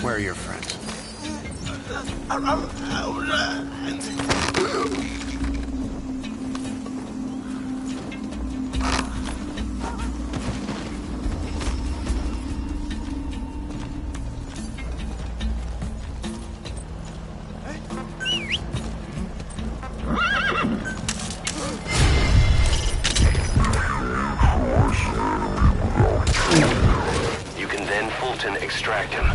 Where are your friends? You can then Fulton extract him.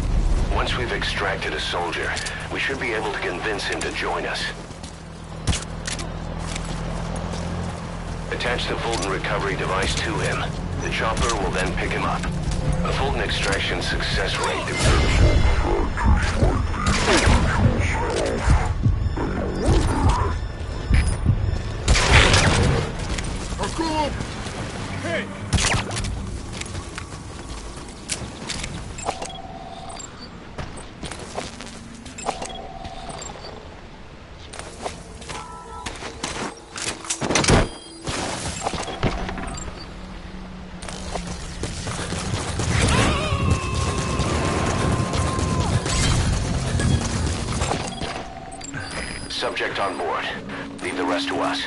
Once we've extracted a soldier, we should be able to convince him to join us. Attach the Fulton recovery device to him. The chopper will then pick him up. A Fulton extraction success rate Hey! Subject on board. Leave the rest to us.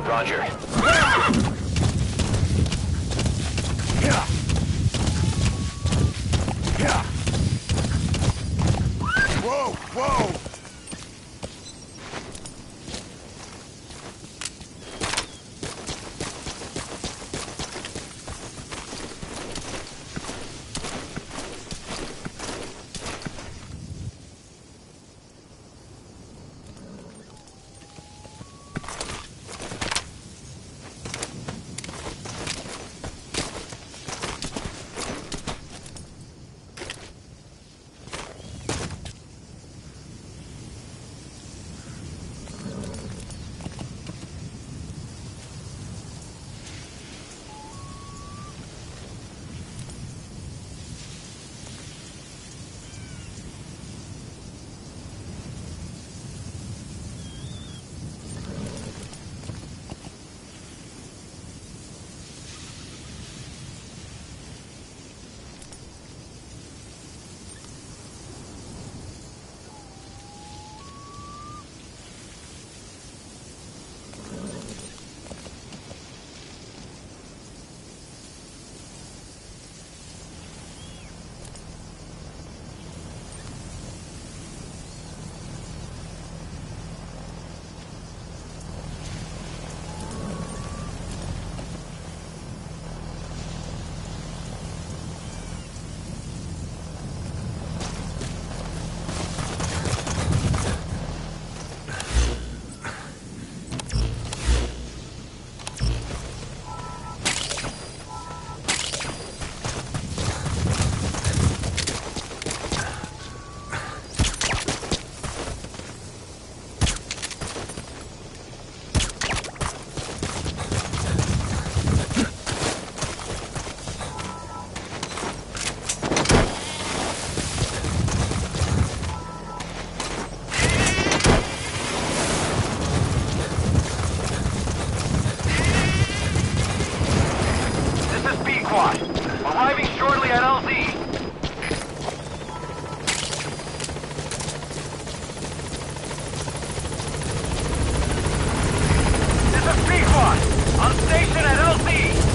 Roger. Whoa! Whoa! Arriving shortly at LZ. This is Pequod, on station at LZ.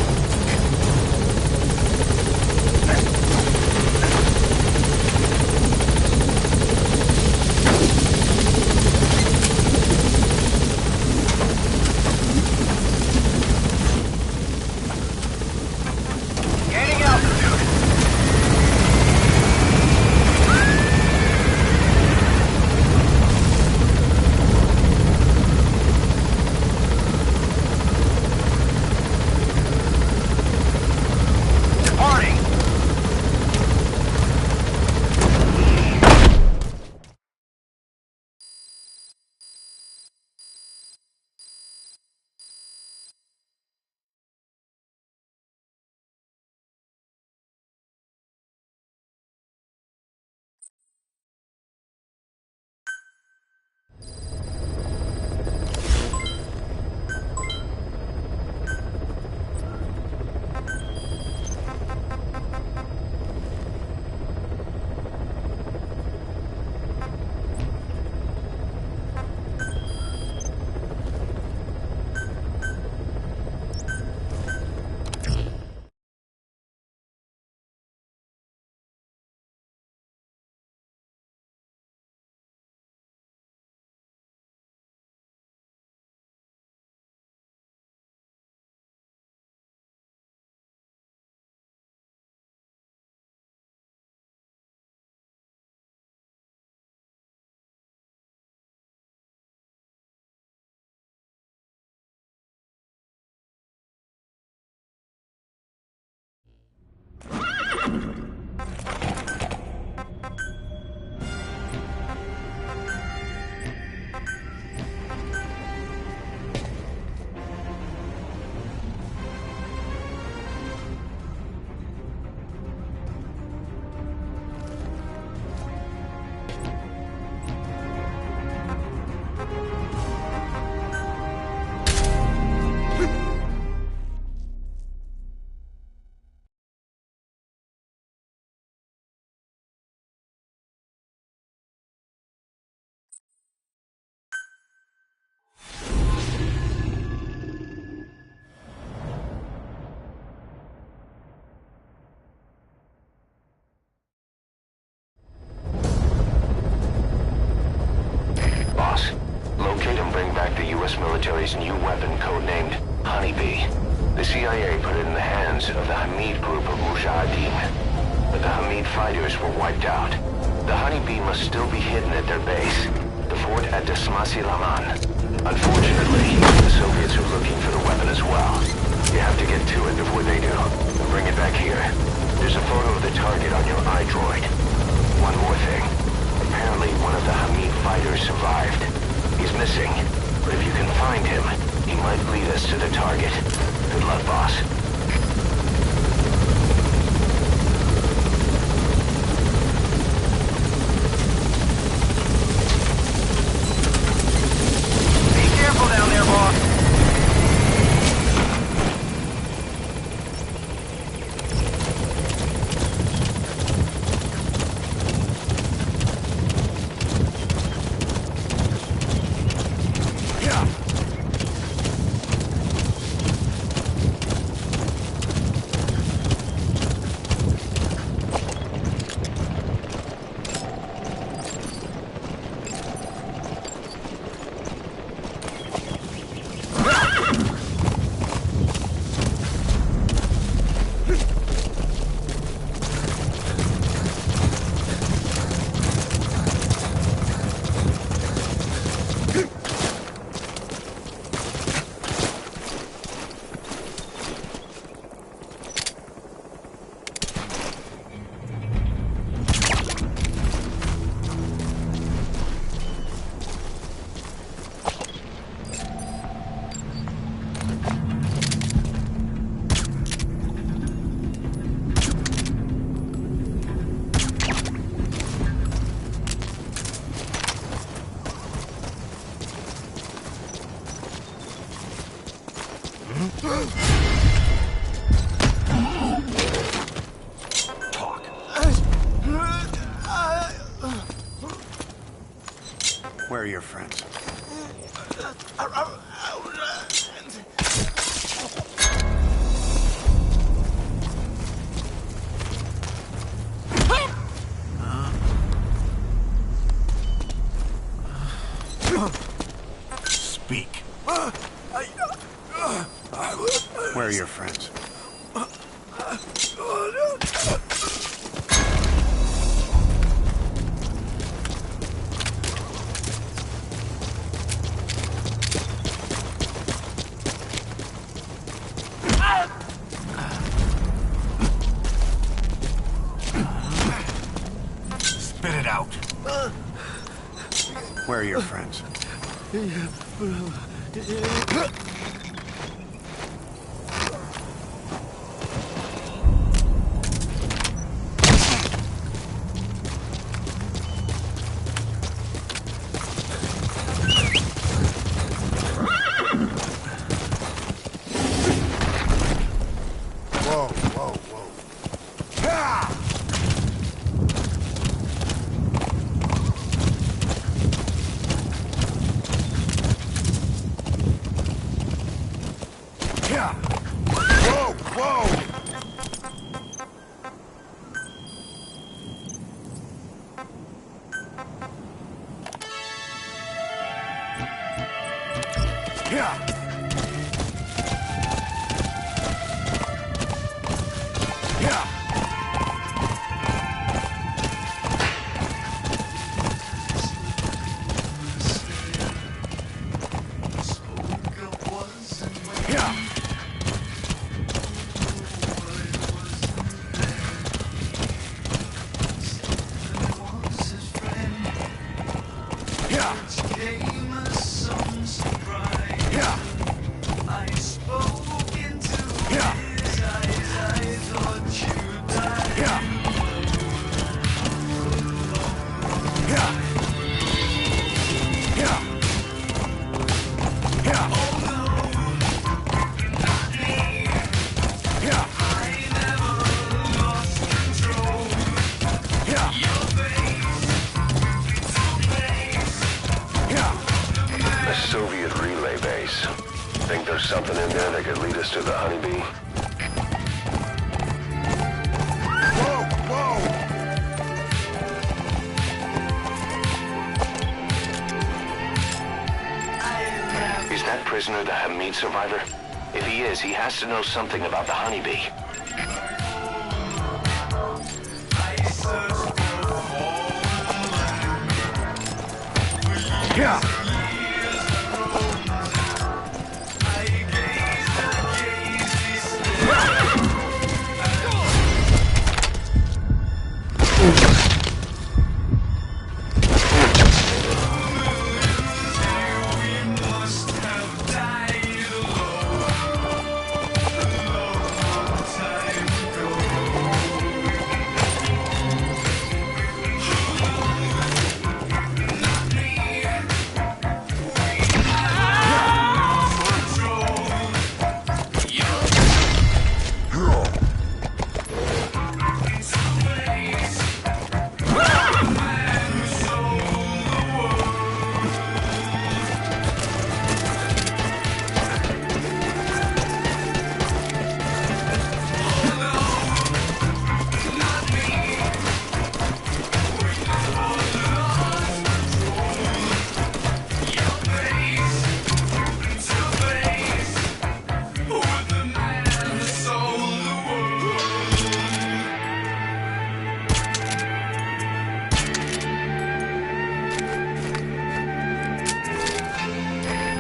Honeybee. The CIA put it in the hands of the Hamid group of Mujahideen. But the Hamid fighters were wiped out. The Honeybee must still be hidden at their base, the fort at Dasmasi Laman. Unfortunately, the Soviets are looking for the weapon as well. You have to get to it before they do. Bring it back here. There's a photo of the target on your iDroid. One more thing. Apparently one of the Hamid fighters survived. He's missing, but if you can find him, he might lead us to the target. Good luck, boss. Be careful down there, boss. Talk. Where are your friends? Speak. Where are your friends? Spit it out. Where are your friends? Whoa, whoa, whoa. Ah! Yeah. Whoa, whoa! Yeah. Yeah. Yeah. Yeah. Yeah. Yeah. Yeah. Yeah. Yeah. Yeah. Yeah. Yeah. Yeah. A Soviet relay base. Think there's something in there that could lead us to the Honeybee? Whoa, whoa! Is that prisoner the Hamid survivor? If he is, he has to know something about the honeybee. Yeah.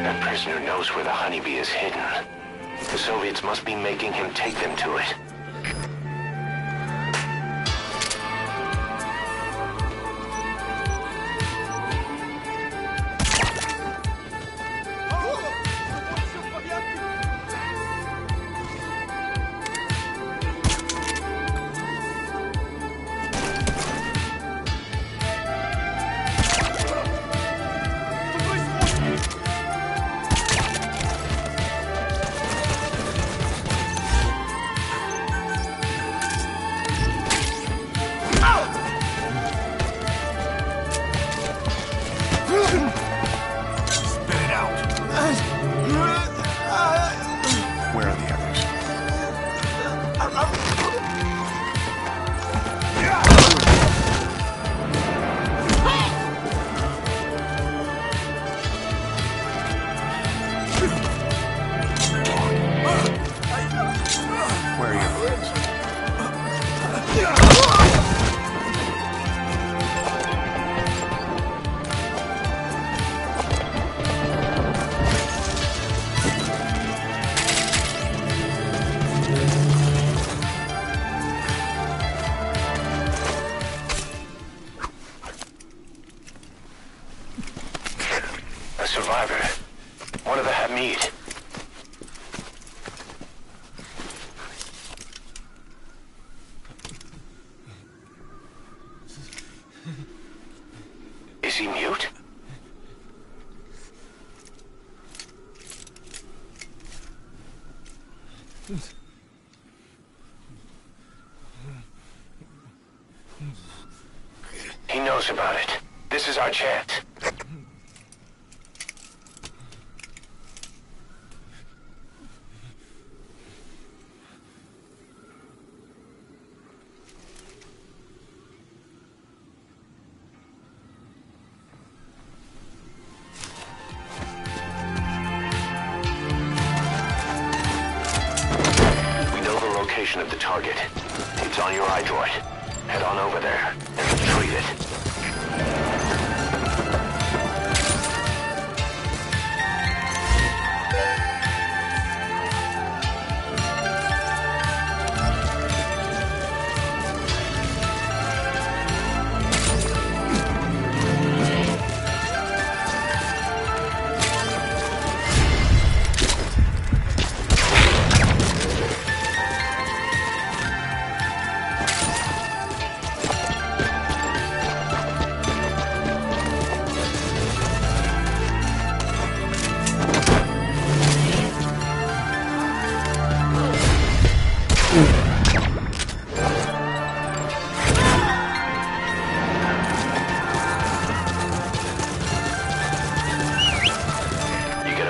That prisoner knows where the honeybee is hidden. The Soviets must be making him take them to it. Spit it out. Where are the others? Where are your friends? A survivor. One of the Hamid. Is he mute? He knows about it. This is our chance. Of the target. It's on your iDroid. Head on over there and retrieve it.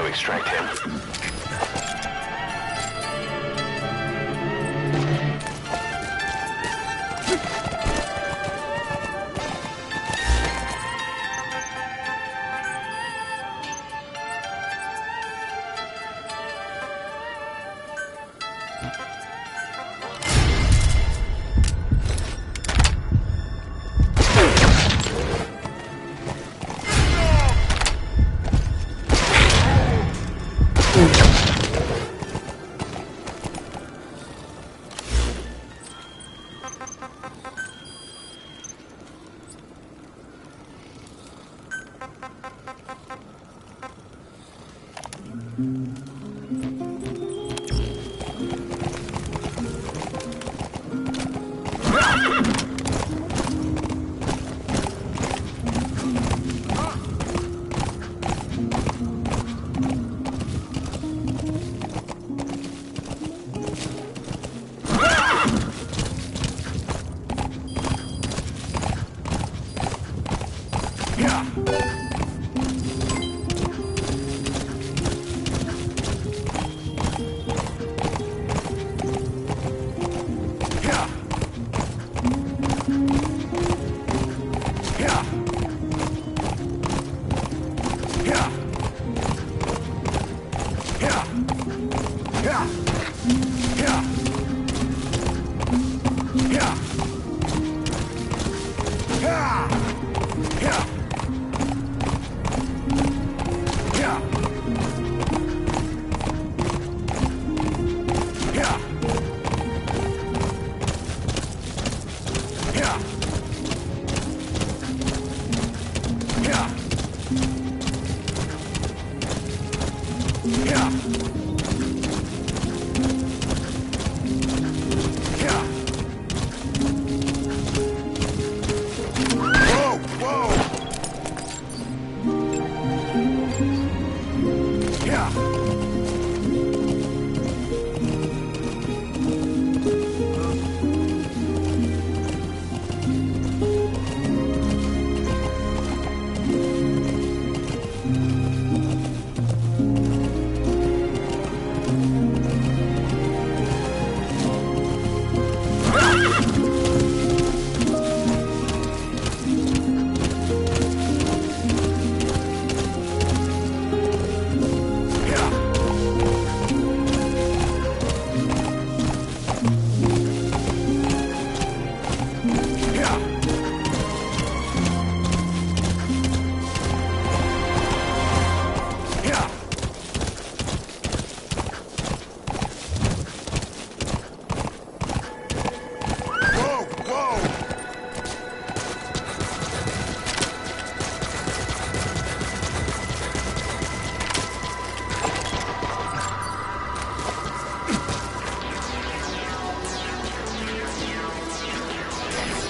Extract him.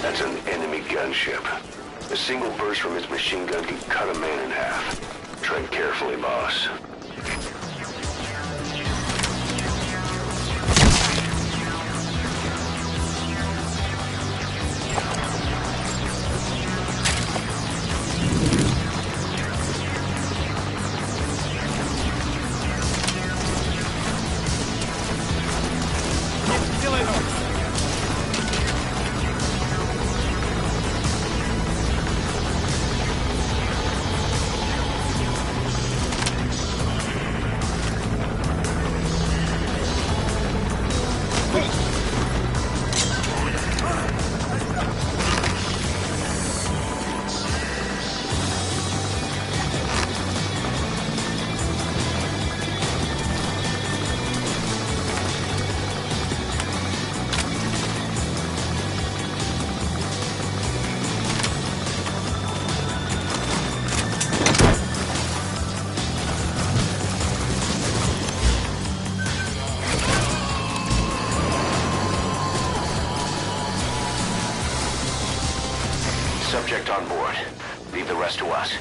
That's an enemy gunship. A single burst from his machine gun can cut a man in half. Tread carefully, boss. Subject on board. Leave the rest to us.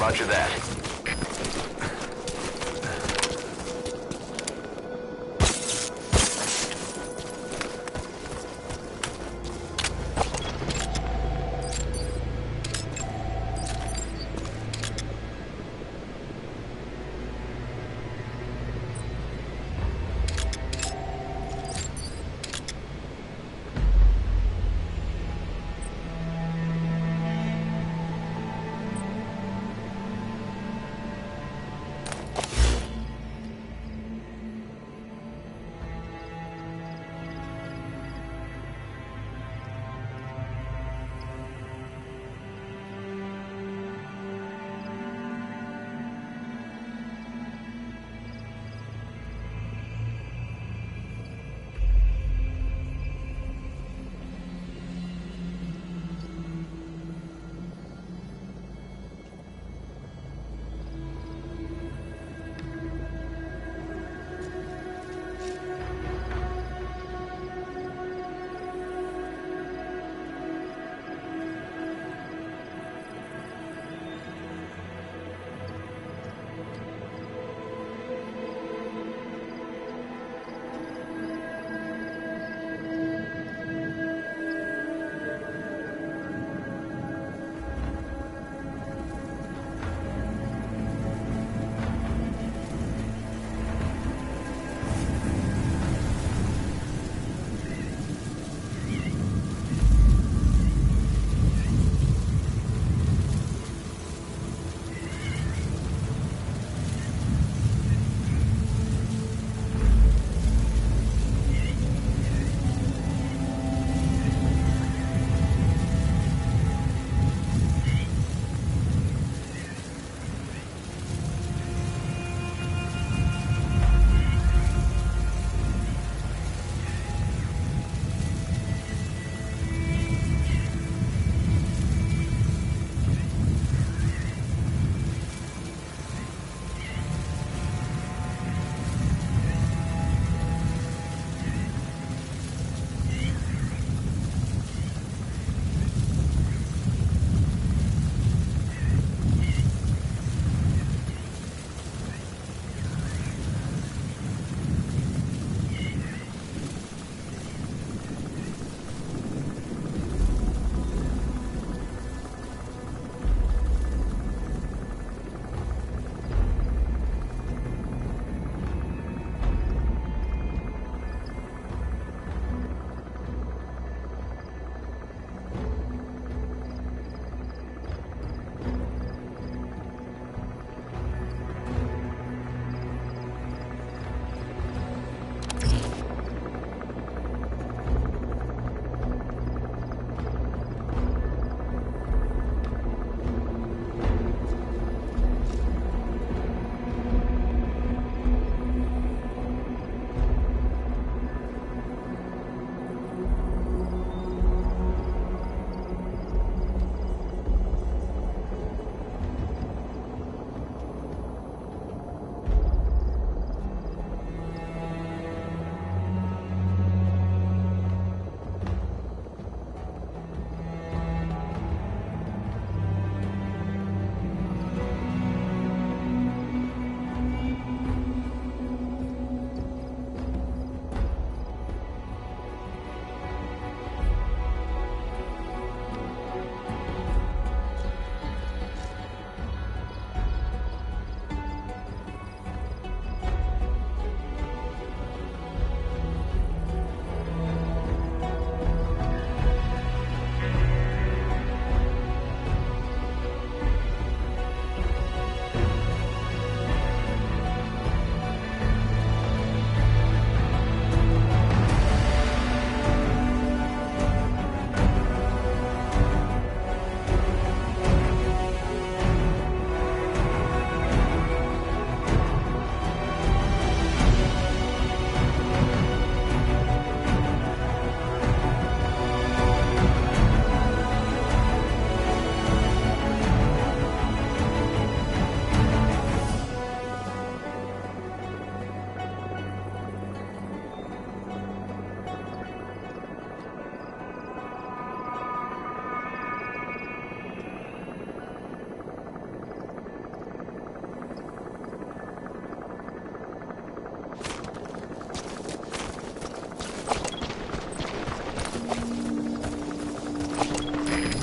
Roger that.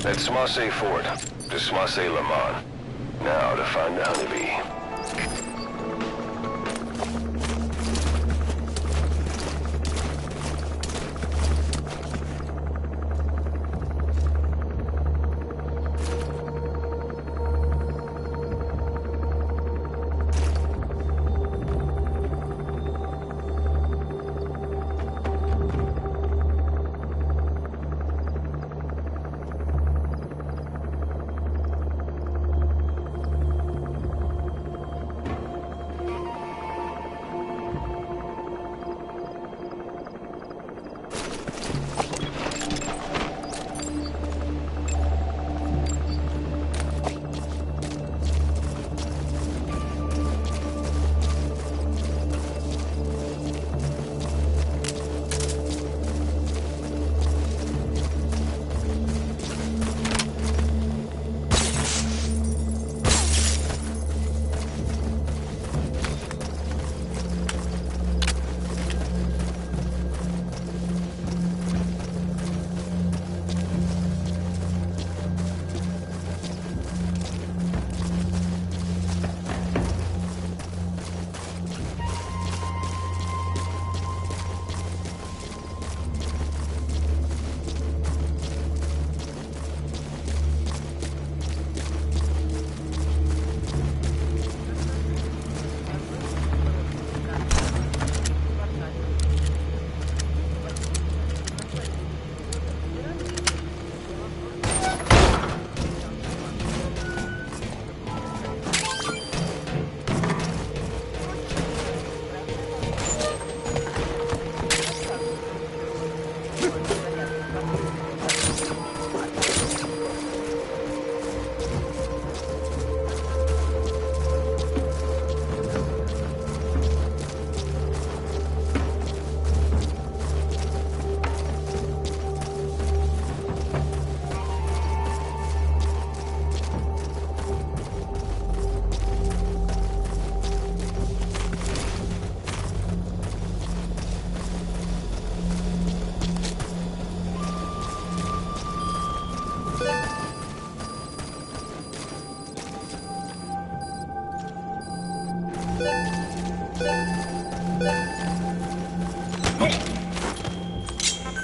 At Smasse Fort, to Smasse Laman. Now to find the honeybee.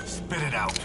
Spit it out.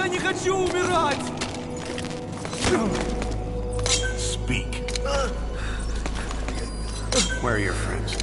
Я не хочу умирать! Speak. Where are your friends?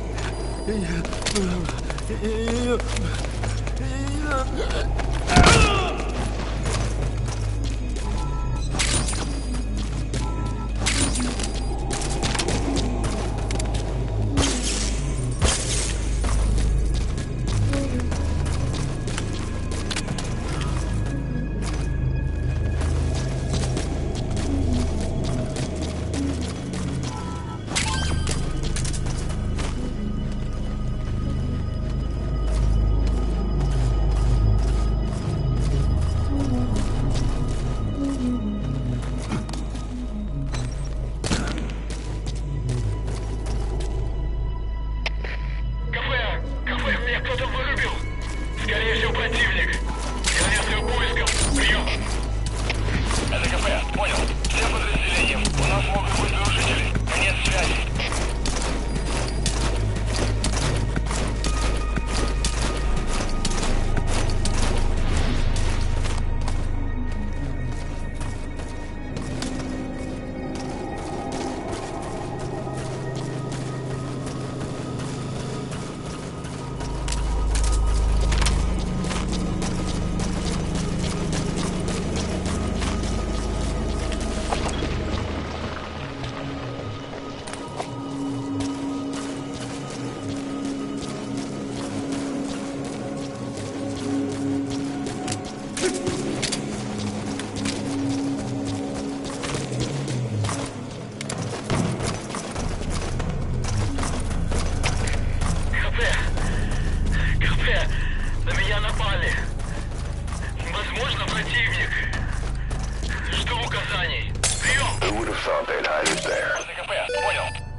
Snyder's there.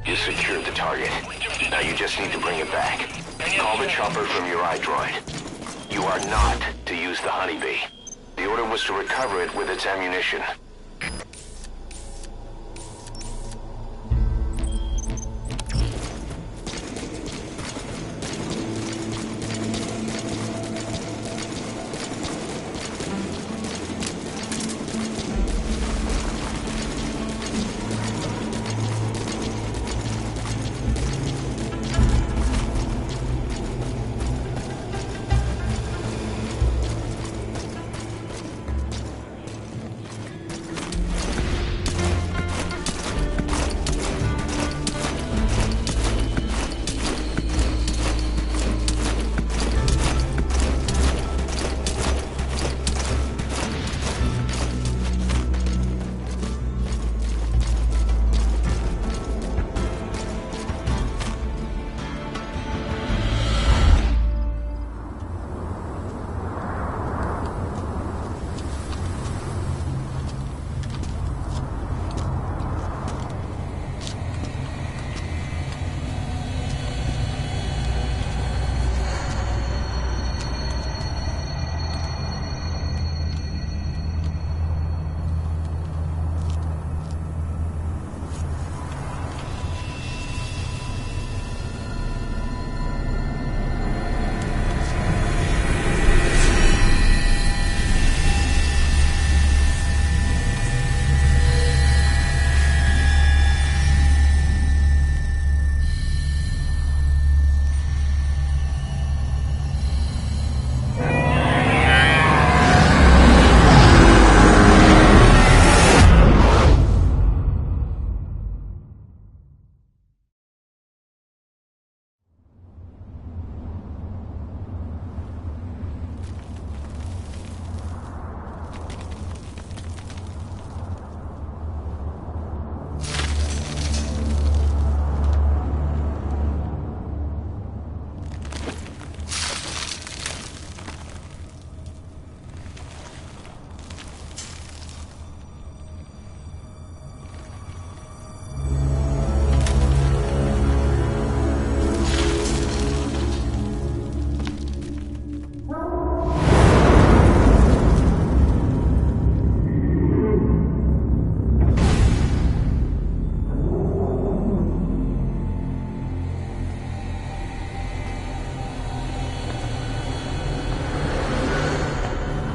You secured the target. Now you just need to bring it back. Call the chopper from your iDroid. You are not to use the Honeybee. The order was to recover it with its ammunition.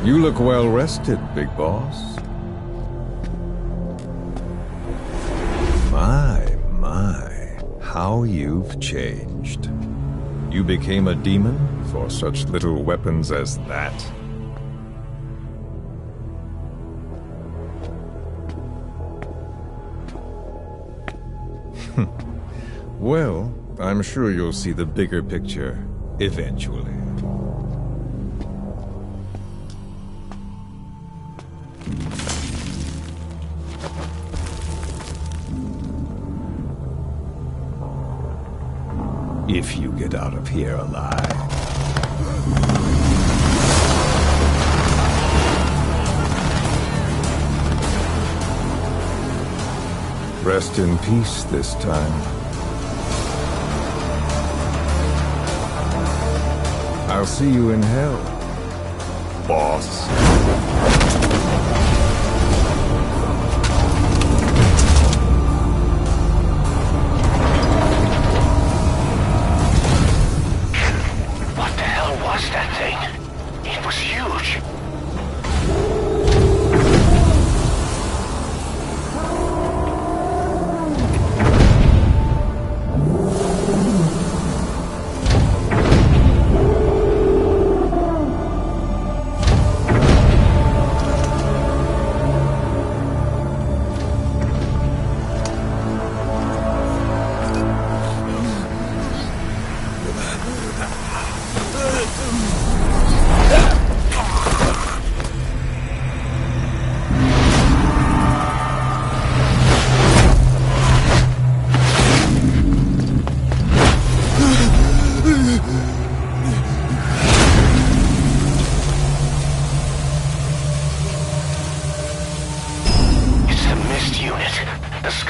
You look well rested, big boss. My, how you've changed. You became a demon for such little weapons as that? Well, I'm sure you'll see the bigger picture eventually. If you get out of here alive. Rest in peace this time. I'll see you in hell, boss.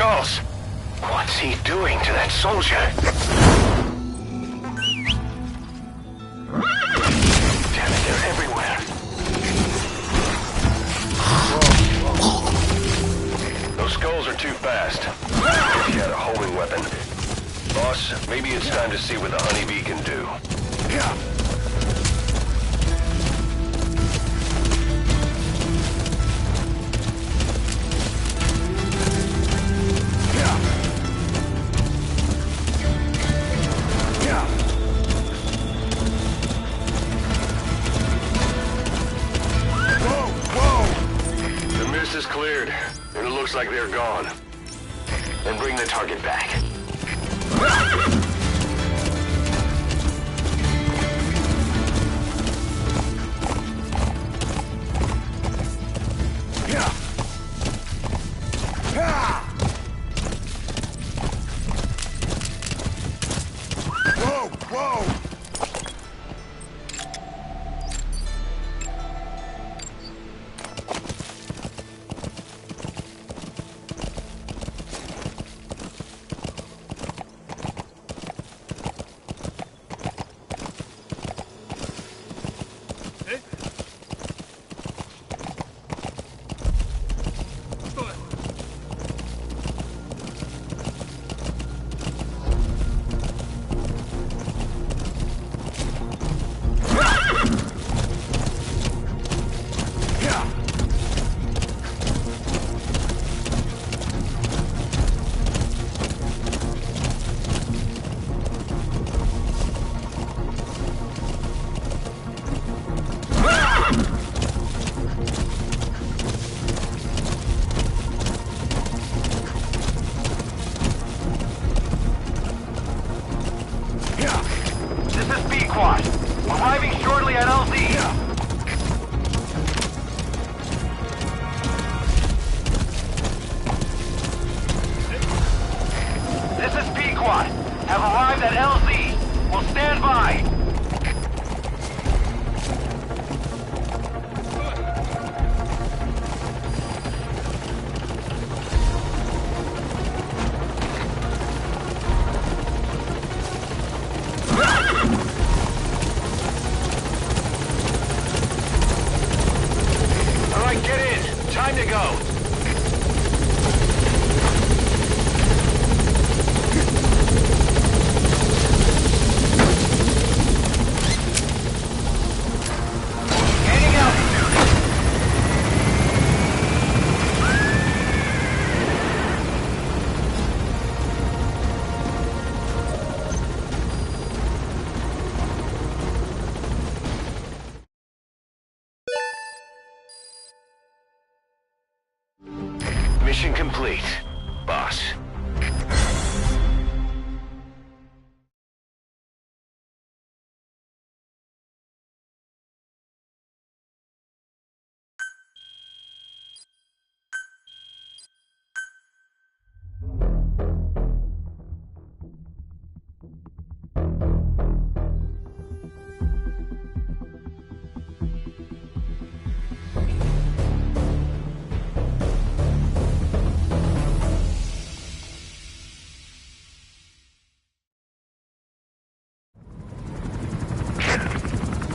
skulls. What's he doing to that soldier? Damn it, they're everywhere. Those skulls are too fast. If he had a homing weapon. Boss, maybe it's time to see what the honeybee can do. Is cleared, and it looks like they're gone. Then bring the target back. Whoa, whoa! Arriving shortly at LZ. This is Pequod. Have arrived at LZ. Will stand by. Get in! Time to go! Heading out, Mission complete, boss.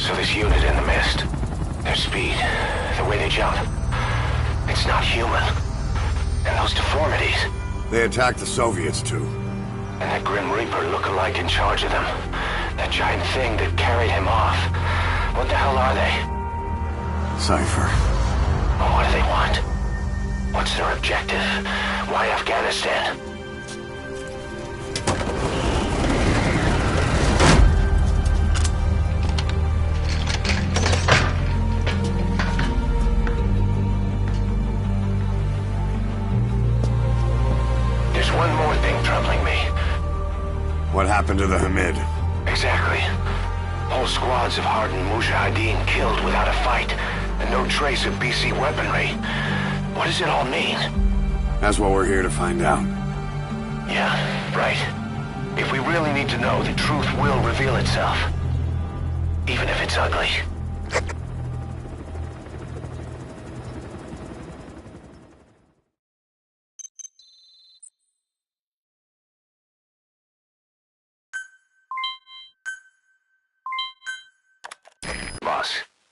So this unit in the mist, their speed, the way they jump, it's not human. And those deformities. They attacked the Soviets, too. And that Grim Reaper look-alike in charge of them. That giant thing that carried him off. What the hell are they? Cypher. Well, what do they want? What's their objective? Why Afghanistan? There's one more thing troubling me. What happened to the Hamid? Exactly. Whole squads of hardened Mujahideen killed without a fight, and no trace of BC weaponry. What does it all mean? That's what we're here to find out. Yeah, right. If we really need to know, the truth will reveal itself. Even if it's ugly.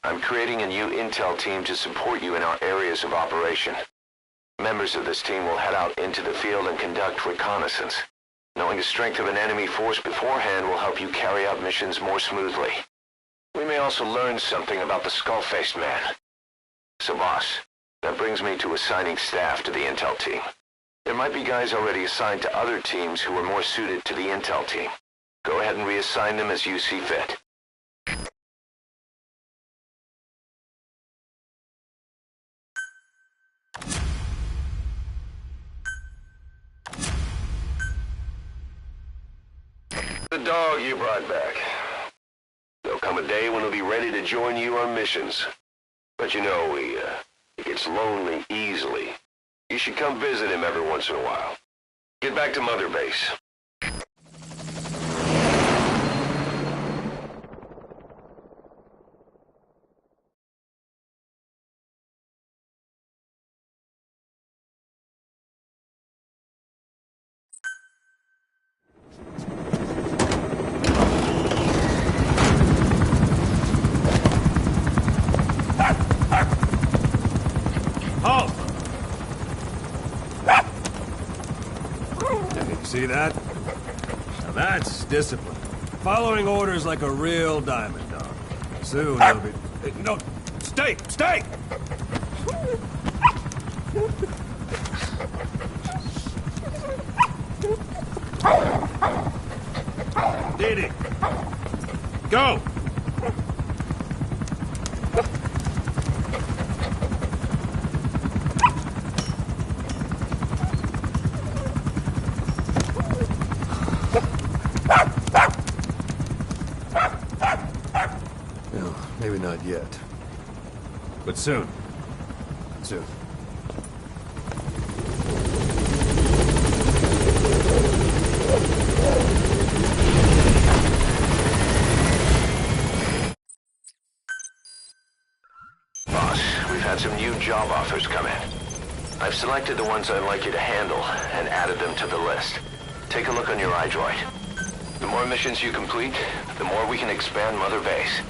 I'm creating a new intel team to support you in our areas of operation. Members of this team will head out into the field and conduct reconnaissance. Knowing the strength of an enemy force beforehand will help you carry out missions more smoothly. We may also learn something about the skull-faced man. So boss, that brings me to assigning staff to the intel team. There might be guys already assigned to other teams who are more suited to the intel team. Go ahead and reassign them as you see fit. The dog you brought back. There'll come a day when he'll be ready to join you on missions. But you know, he gets lonely easily. You should come visit him every once in a while. Get back to Mother Base. See that? Now that's discipline. Following orders like a real diamond dog. Soon he'll be... Hey, no! Stay! Stay! Didi! Go! Maybe not yet. But soon. Soon. Boss, we've had some new job offers come in. I've selected the ones I'd like you to handle and added them to the list. Take a look on your iDroid. The more missions you complete, the more we can expand Mother Base.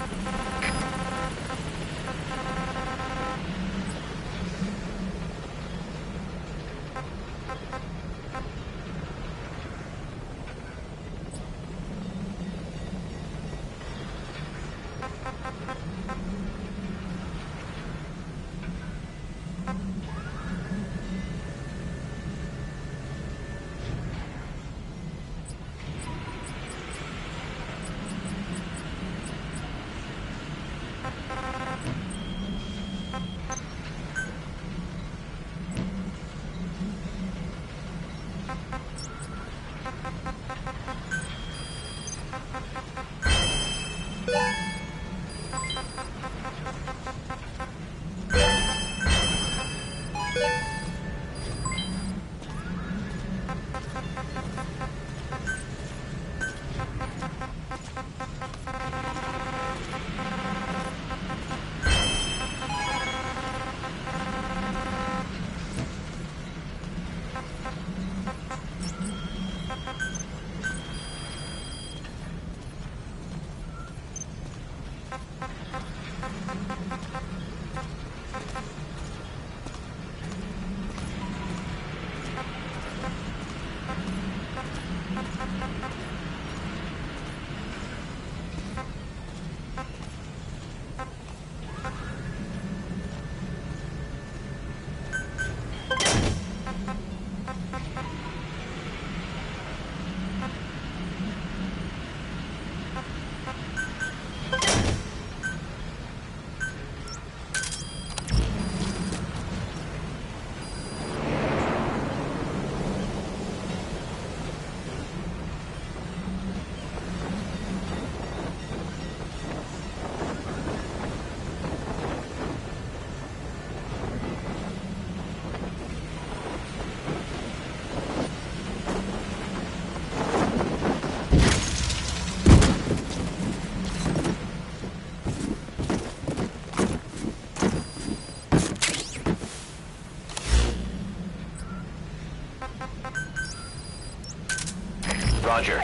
Roger.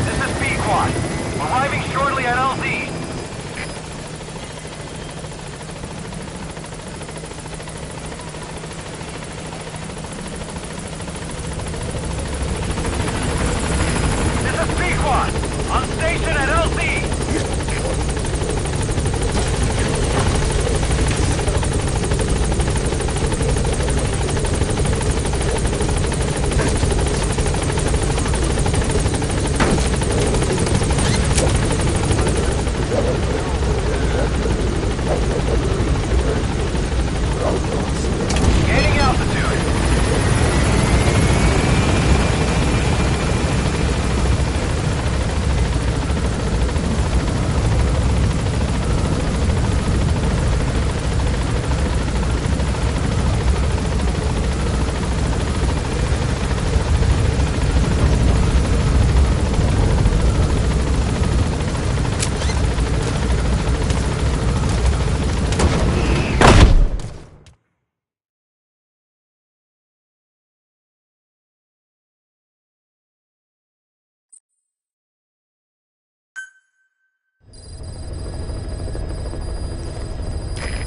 This is Pequod.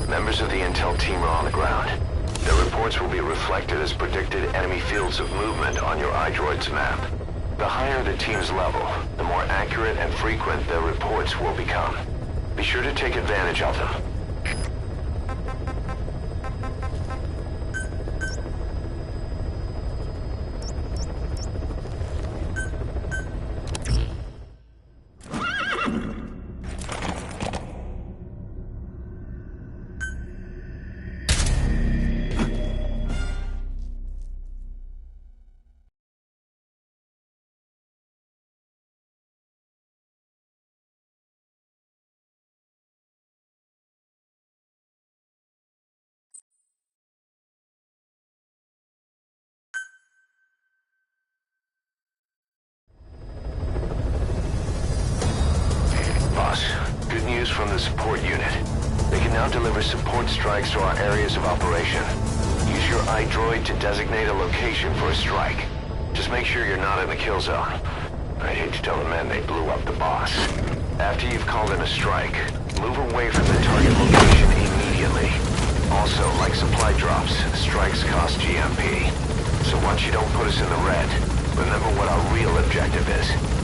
Members of the intel team are on the ground. Their reports will be reflected as predicted enemy fields of movement on your iDroid's map. The higher the team's level, the more accurate and frequent their reports will become. Be sure to take advantage of them. Good news from the support unit. They can now deliver support strikes to our areas of operation. Use your iDroid to designate a location for a strike. Just make sure you're not in the kill zone. I'd hate to tell the men they blew up the boss. After you've called in a strike, move away from the target location immediately. Also, like supply drops, strikes cost GMP. So once you don't put us in the red, remember what our real objective is.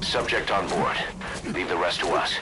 Subject on board. Leave the rest to us.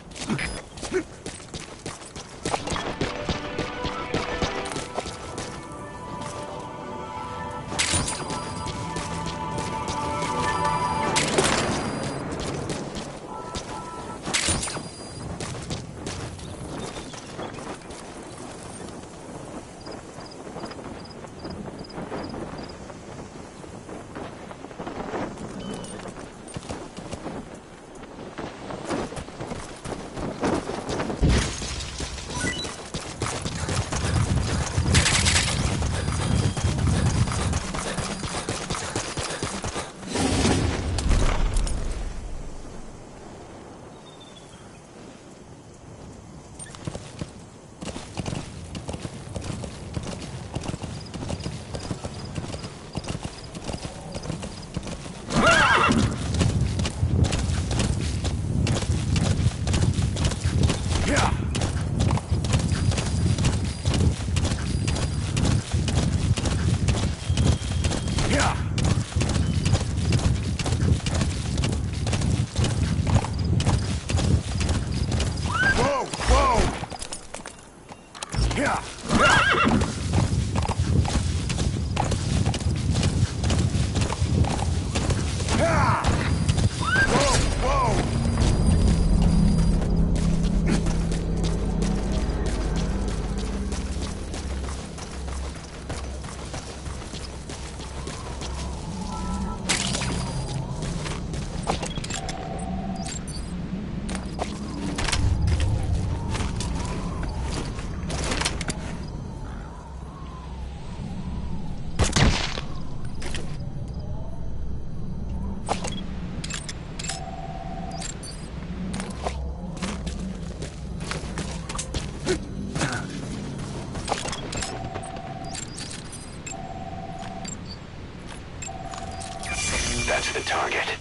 What's the target?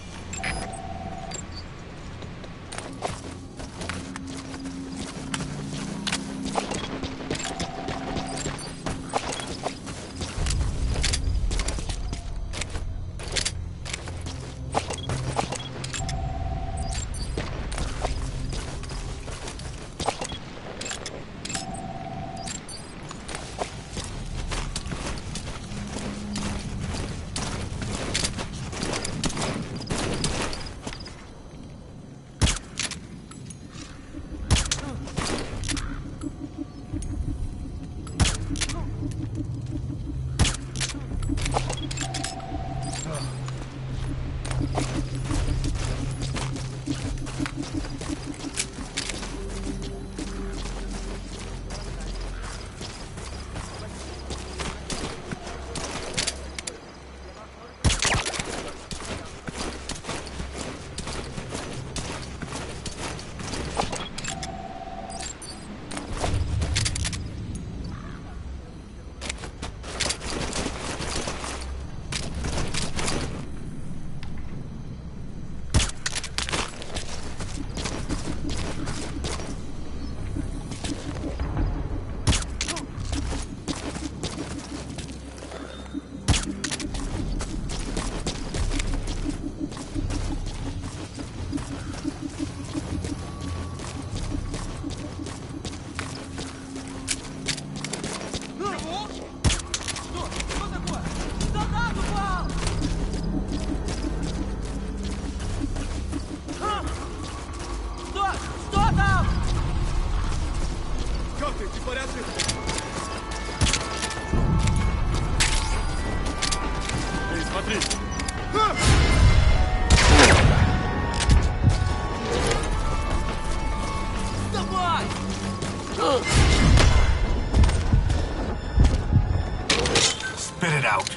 Spit it out.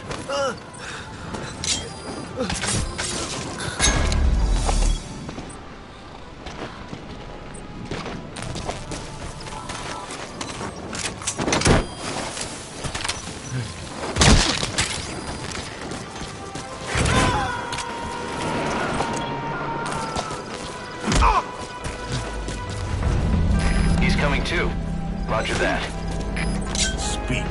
He's coming too. Roger that. Speak.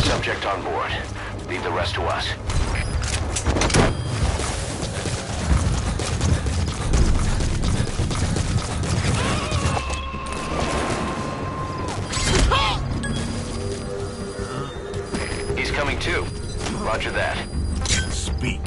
Subject on board. Leave the rest to us. He's coming too. Roger that. Speak.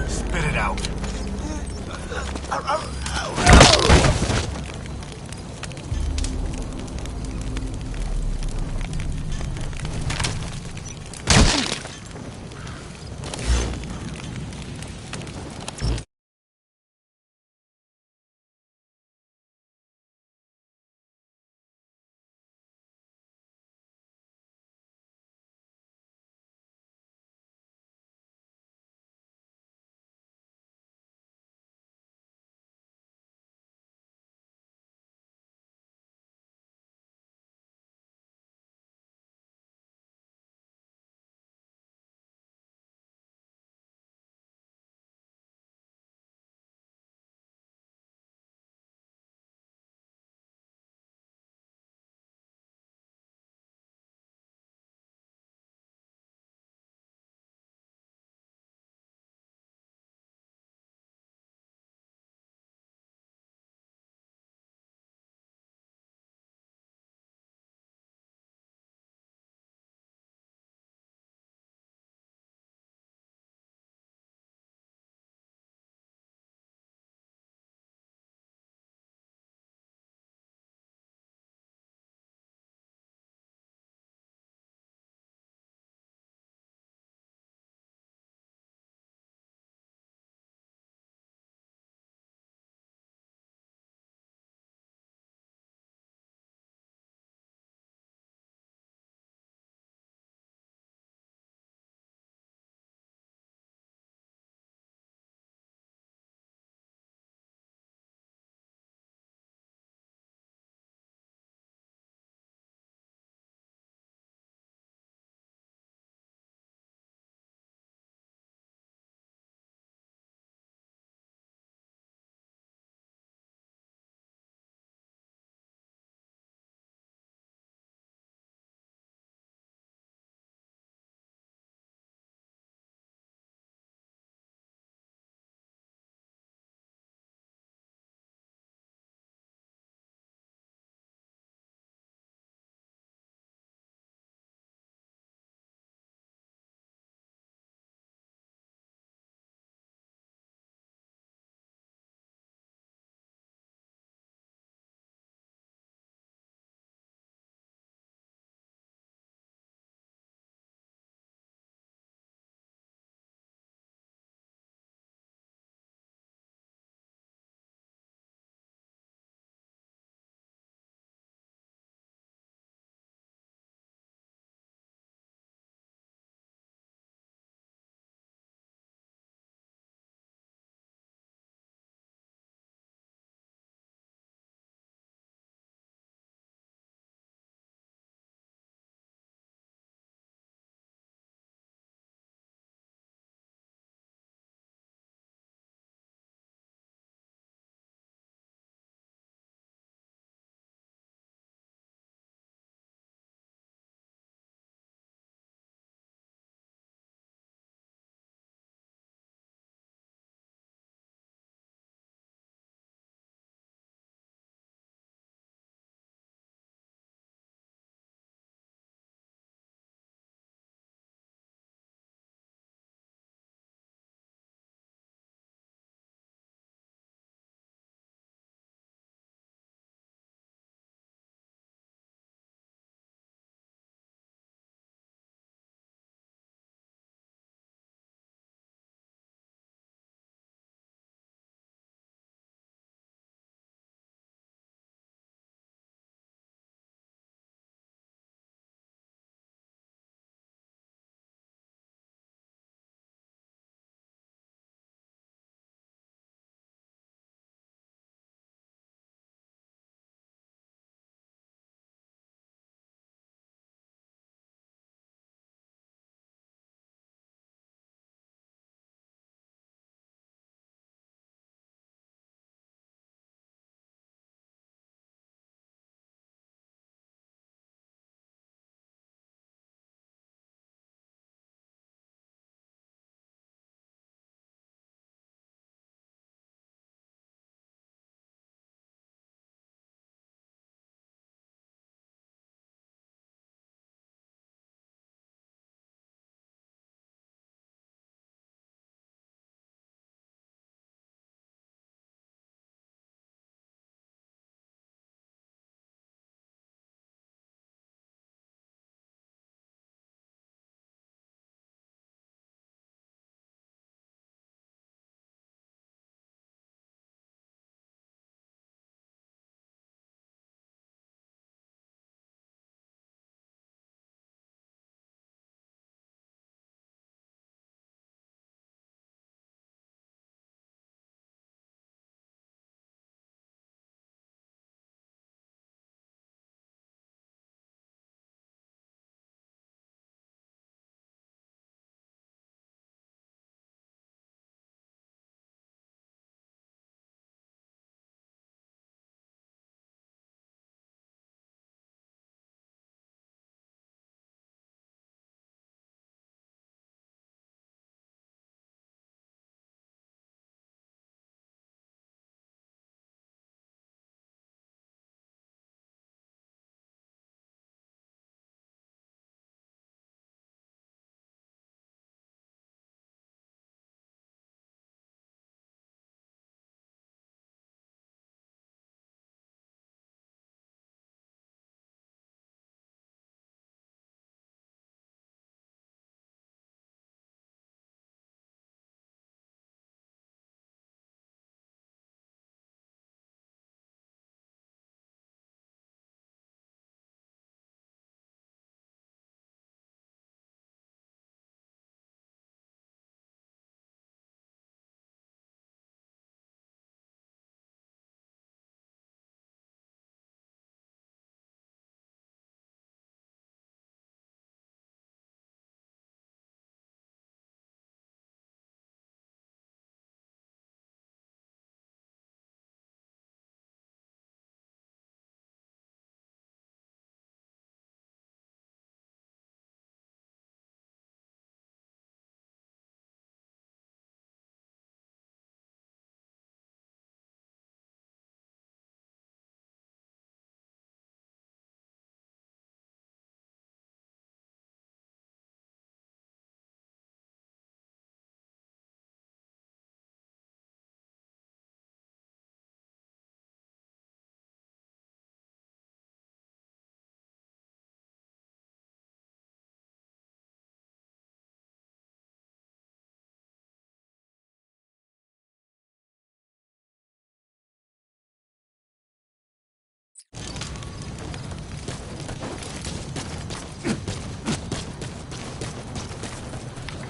Spit it out.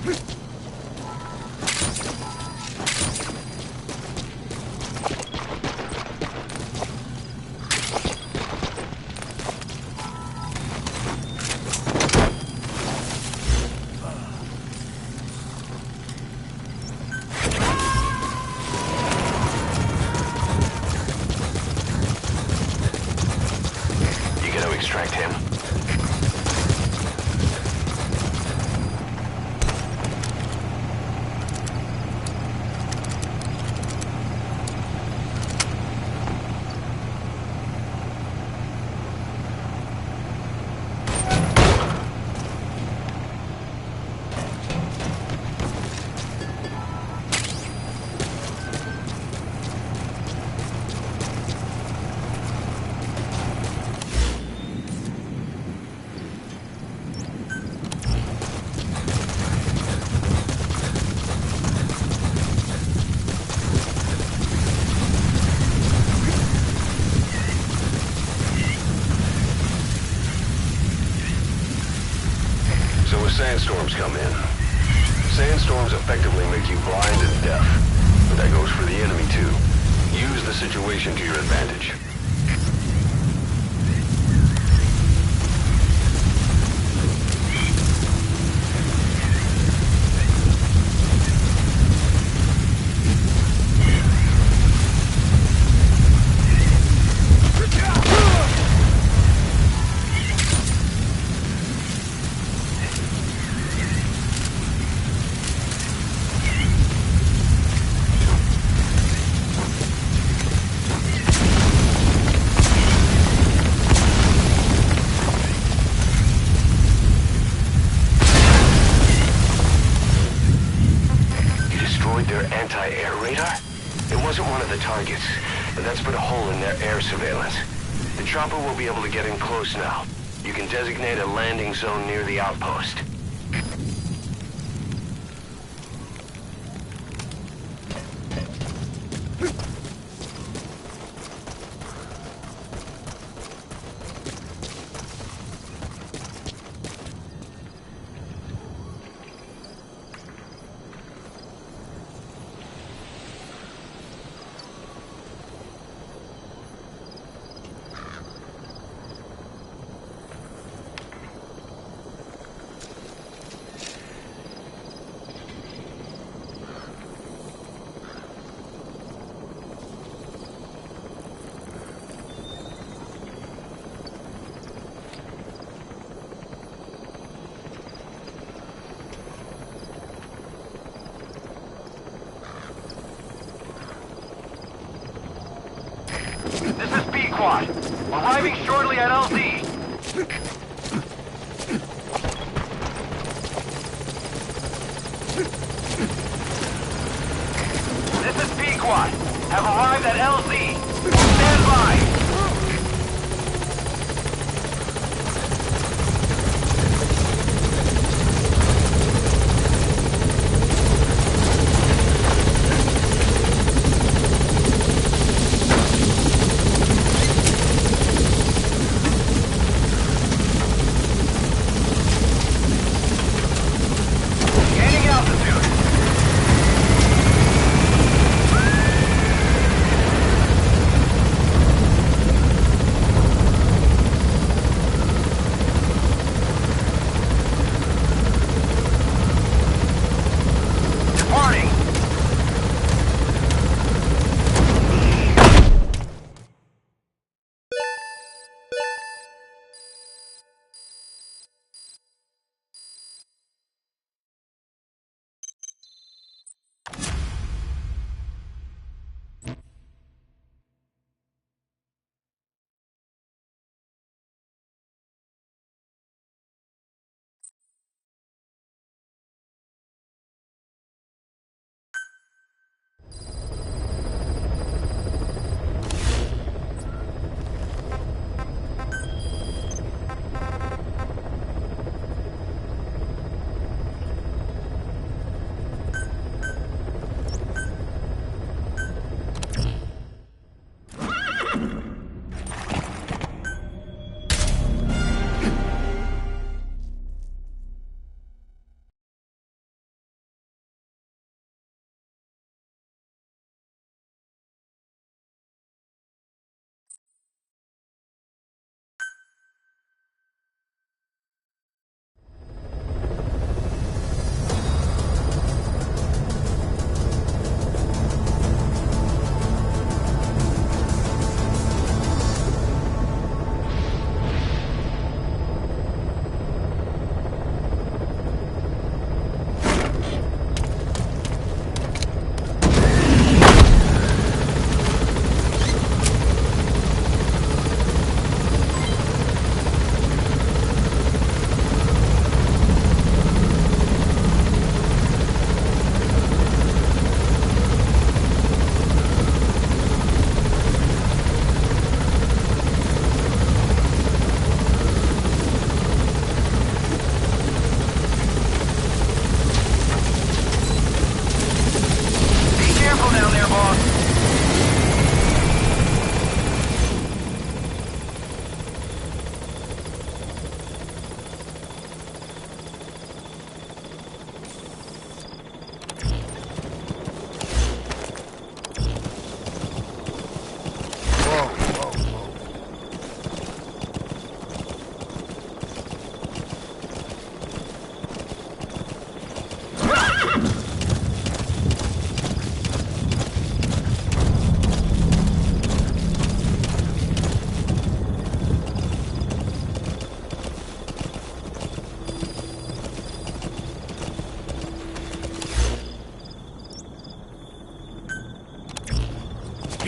You gotta extract him. So as sandstorms come in, sandstorms effectively make you blind and deaf. But that goes for the enemy too. Use the situation to your advantage. Their anti-air radar? It wasn't one of the targets, but that's put a hole in their air surveillance. The chopper will be able to get in close now. You can designate a landing zone near the outpost. This is Pequod. Arriving shortly at LZ. This is Pequod. Have arrived at LZ. Stand by.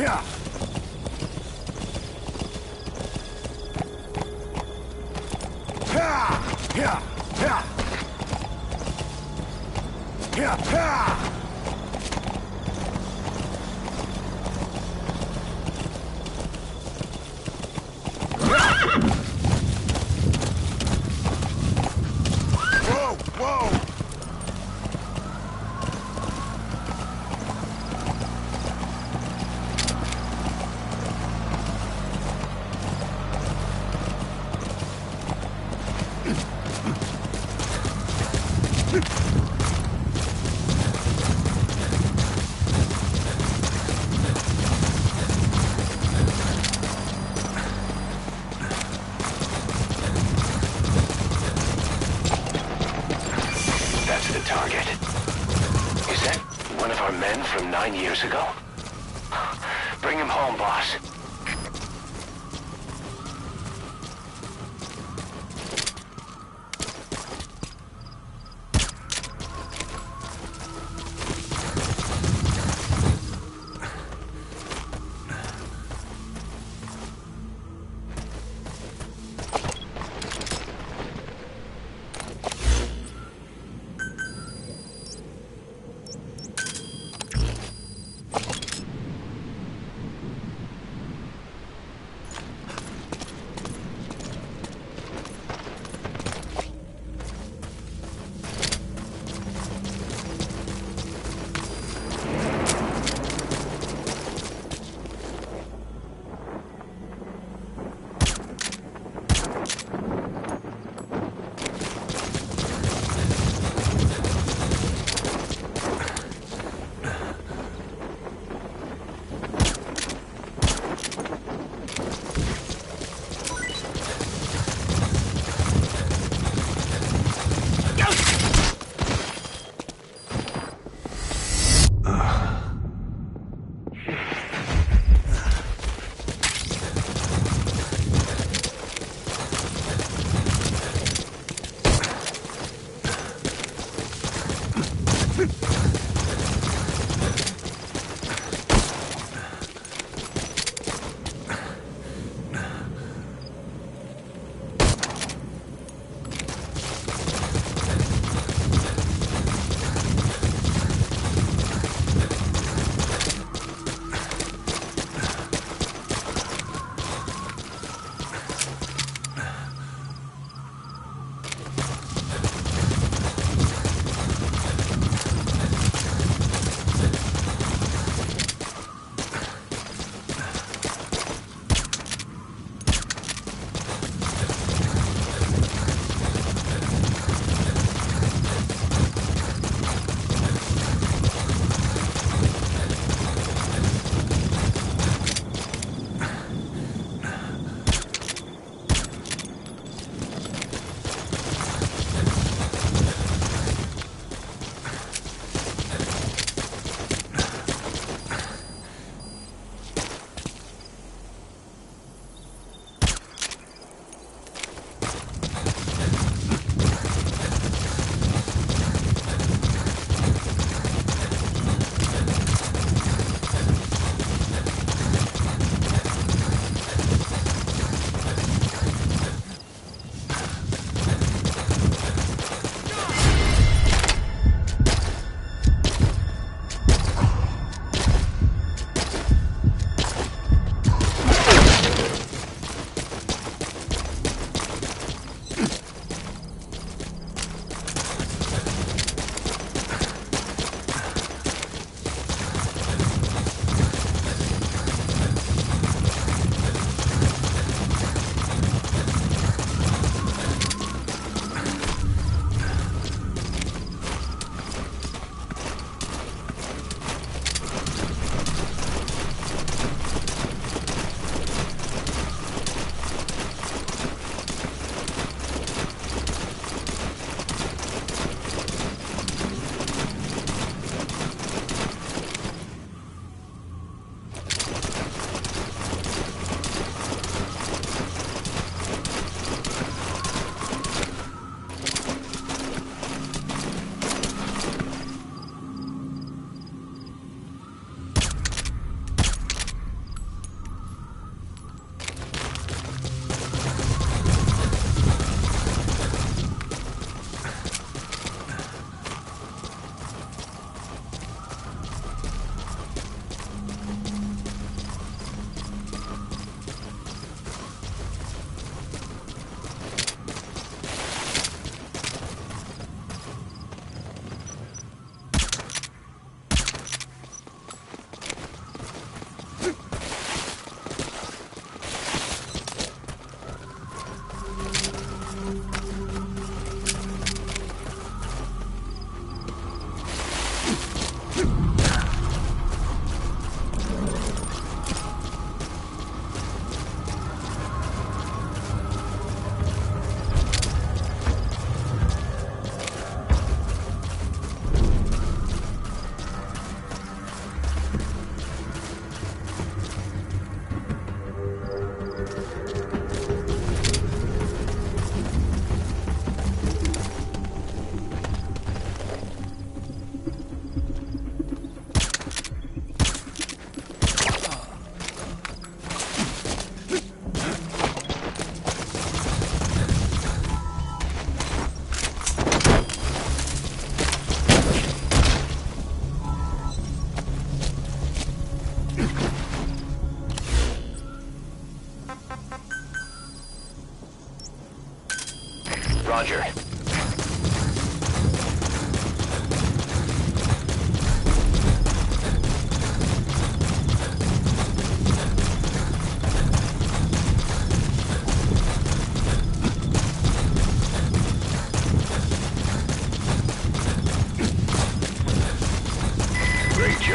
Yeah. Yeah. Yeah. Yeah. Yeah. Yeah. Whoa! Whoa! That's the target. Is that one of our men from 9 years ago? Bring him home, boss.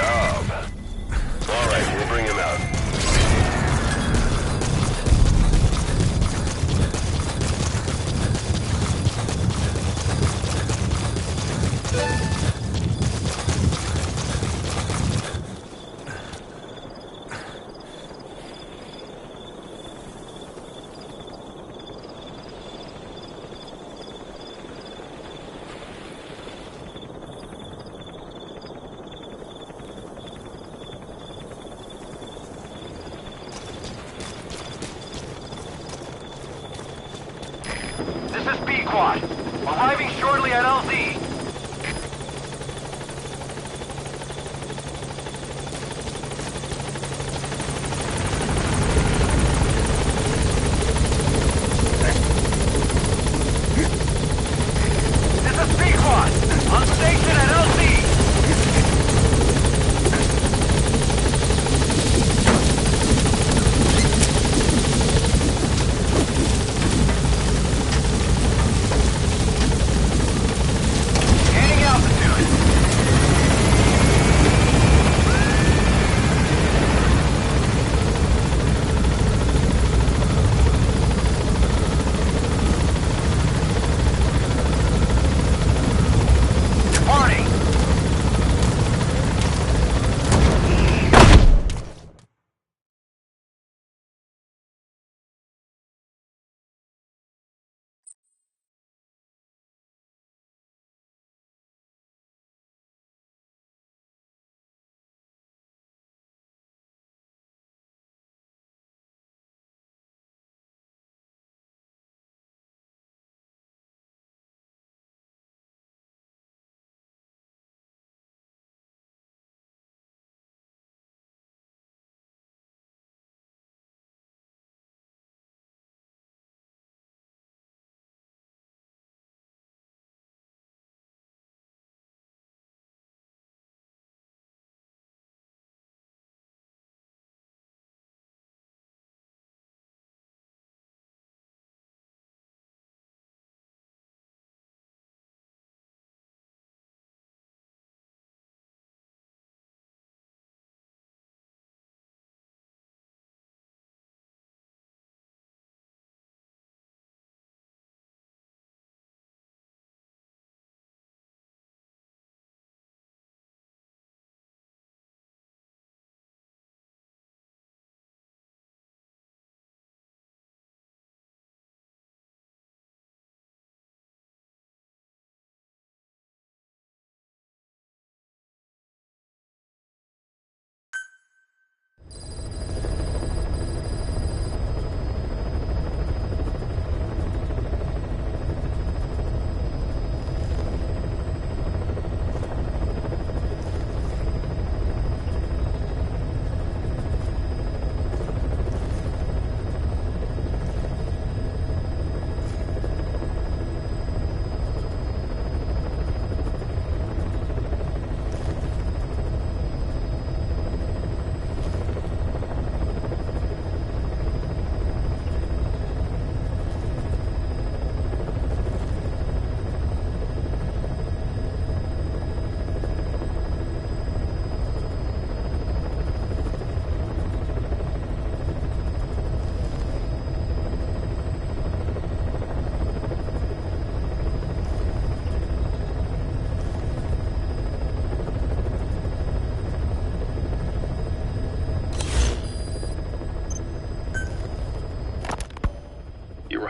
job. All right, we'll bring him out. This is Pequod. Arriving shortly at LZ. This is Pequod. On station at LZ. Gaining altitude. Departing.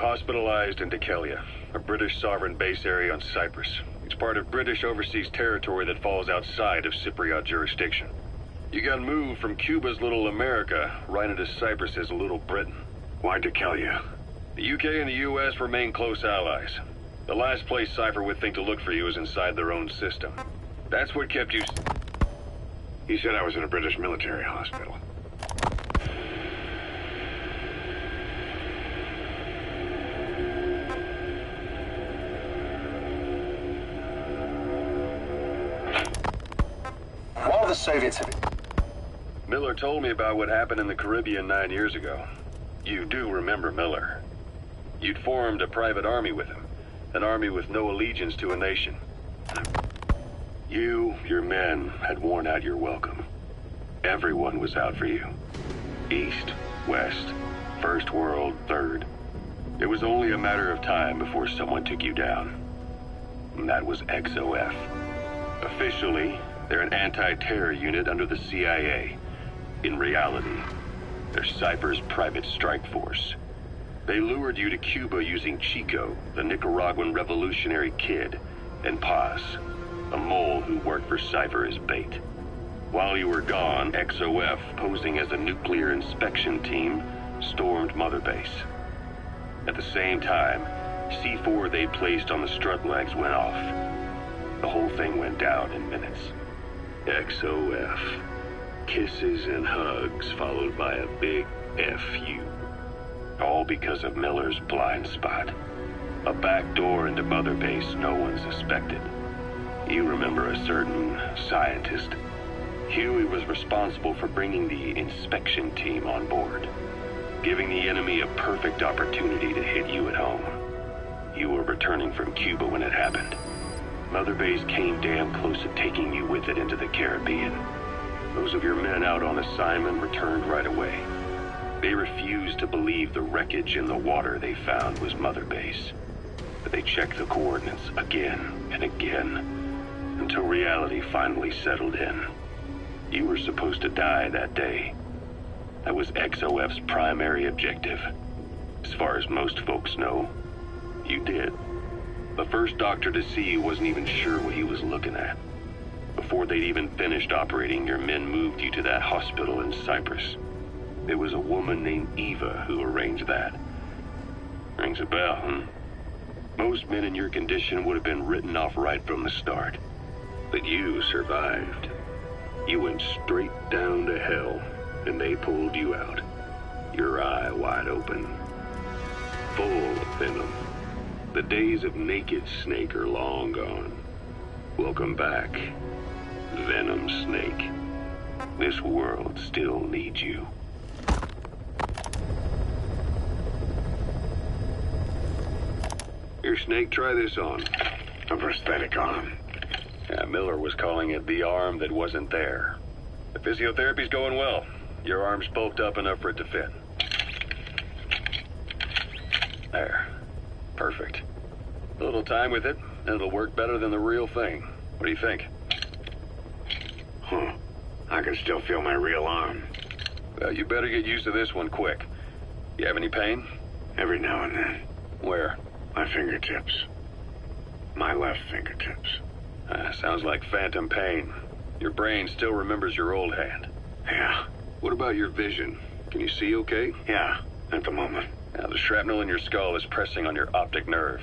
Hospitalized in Dhekelia, a British sovereign base area on Cyprus. It's part of British overseas territory that falls outside of Cypriot jurisdiction. You got moved from Cuba's Little America right into Cyprus's Little Britain. Why Dhekelia? The UK and the US remain close allies. The last place Cypher would think to look for you is inside their own system. That's what kept you... He said I was in a British military hospital. While the Soviets have... Miller told me about what happened in the Caribbean 9 years ago. You do remember Miller. You'd formed a private army with him. An army with no allegiance to a nation. You, your men, had worn out your welcome. Everyone was out for you. East, West, First World, Third. It was only a matter of time before someone took you down. And that was XOF. Officially, they're an anti-terror unit under the CIA. In reality, they're Cypher's private strike force. They lured you to Cuba using Chico, the Nicaraguan revolutionary kid, and Paz, a mole who worked for Cypher as bait. While you were gone, XOF, posing as a nuclear inspection team, stormed Mother Base. At the same time, C4 they placed on the strut legs went off. The whole thing went down in minutes. XOF. Kisses and hugs followed by a big F.U. All because of Miller's blind spot. A back door into Mother Base no one suspected. You remember a certain scientist. Huey was responsible for bringing the inspection team on board, giving the enemy a perfect opportunity to hit you at home. You were returning from Cuba when it happened. Mother Base came damn close to taking you with it into the Caribbean. Those of your men out on assignment returned right away. They refused to believe the wreckage in the water they found was Mother Base. But they checked the coordinates again and again, until reality finally settled in. You were supposed to die that day. That was XOF's primary objective. As far as most folks know, you did. The first doctor to see you wasn't even sure what he was looking at. Before they'd even finished operating, your men moved you to that hospital in Cyprus. It was a woman named Eva who arranged that. Rings a bell, huh? Most men in your condition would have been written off right from the start. But you survived. You went straight down to hell, and they pulled you out. Your eye wide open. Full of venom. The days of Naked Snake are long gone. Welcome back, Venom Snake. This world still needs you. Here, Snake, try this on. A prosthetic arm. Yeah, Miller was calling it the arm that wasn't there. The physiotherapy's going well. Your arm's bulked up enough for it to fit. There. Perfect. A little time with it, and it'll work better than the real thing. What do you think? Huh. I can still feel my real arm. Well, you better get used to this one quick. You have any pain? Every now and then. Where? My fingertips. My left fingertips. Sounds like phantom pain. Your brain still remembers your old hand. Yeah. What about your vision? Can you see okay? Yeah, at the moment. Now, the shrapnel in your skull is pressing on your optic nerve.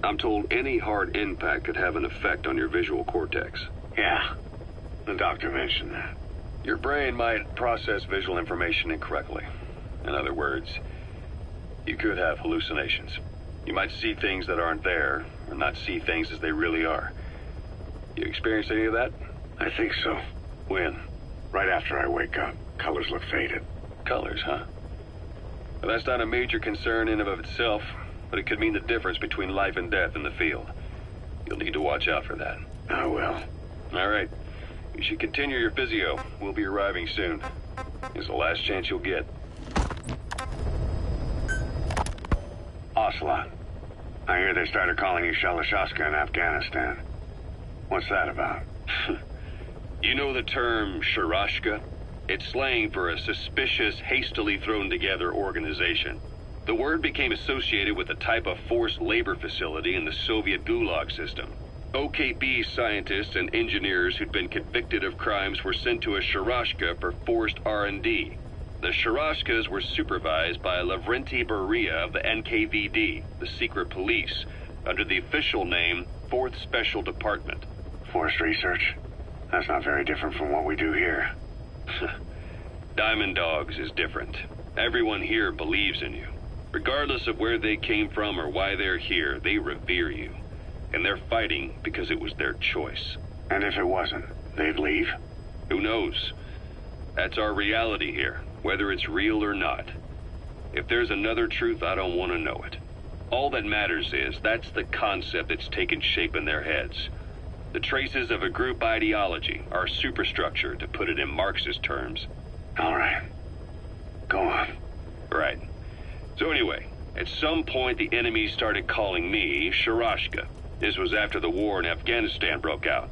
I'm told any hard impact could have an effect on your visual cortex. Yeah. The doctor mentioned that. Your brain might process visual information incorrectly. In other words, you could have hallucinations. You might see things that aren't there, or not see things as they really are. You experienced any of that? I think so. When? Right after I wake up. Colors look faded. Colors, huh? Well, that's not a major concern in and of itself, but it could mean the difference between life and death in the field. You'll need to watch out for that. I will. All right. You should continue your physio. We'll be arriving soon. It's the last chance you'll get. Ocelot. I hear they started calling you Shalashaska in Afghanistan. What's that about? You know the term Sharashka? It's slang for a suspicious, hastily thrown together organization. The word became associated with a type of forced labor facility in the Soviet Gulag system. OKB scientists and engineers who'd been convicted of crimes were sent to a Sharashka for forced R&D. The Sharashkas were supervised by Lavrenti Beria of the NKVD, the secret police, under the official name 4th Special Department. Forced research? That's not very different from what we do here. Diamond Dogs is different. Everyone here believes in you. Regardless of where they came from or why they're here, they revere you. And they're fighting because it was their choice. And if it wasn't, they'd leave? Who knows? That's our reality here, whether it's real or not. If there's another truth, I don't want to know it. All that matters is that's the concept that's taken shape in their heads. The traces of a group ideology, our superstructure, to put it in Marxist terms. All right. Go on. Right. So anyway, at some point the enemy started calling me Sharashka. This was after the war in Afghanistan broke out.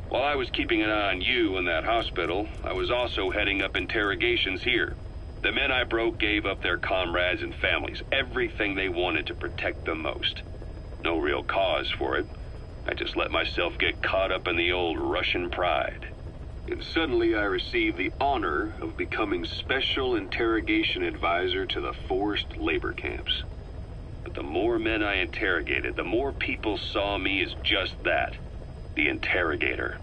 While I was keeping an eye on you in that hospital, I was also heading up interrogations here. The men I broke gave up their comrades and families, everything they wanted to protect them most. No real cause for it. I just let myself get caught up in the old Russian pride. And suddenly I received the honor of becoming Special Interrogation Advisor to the forced labor camps. But the more men I interrogated, the more people saw me as just that, the interrogator.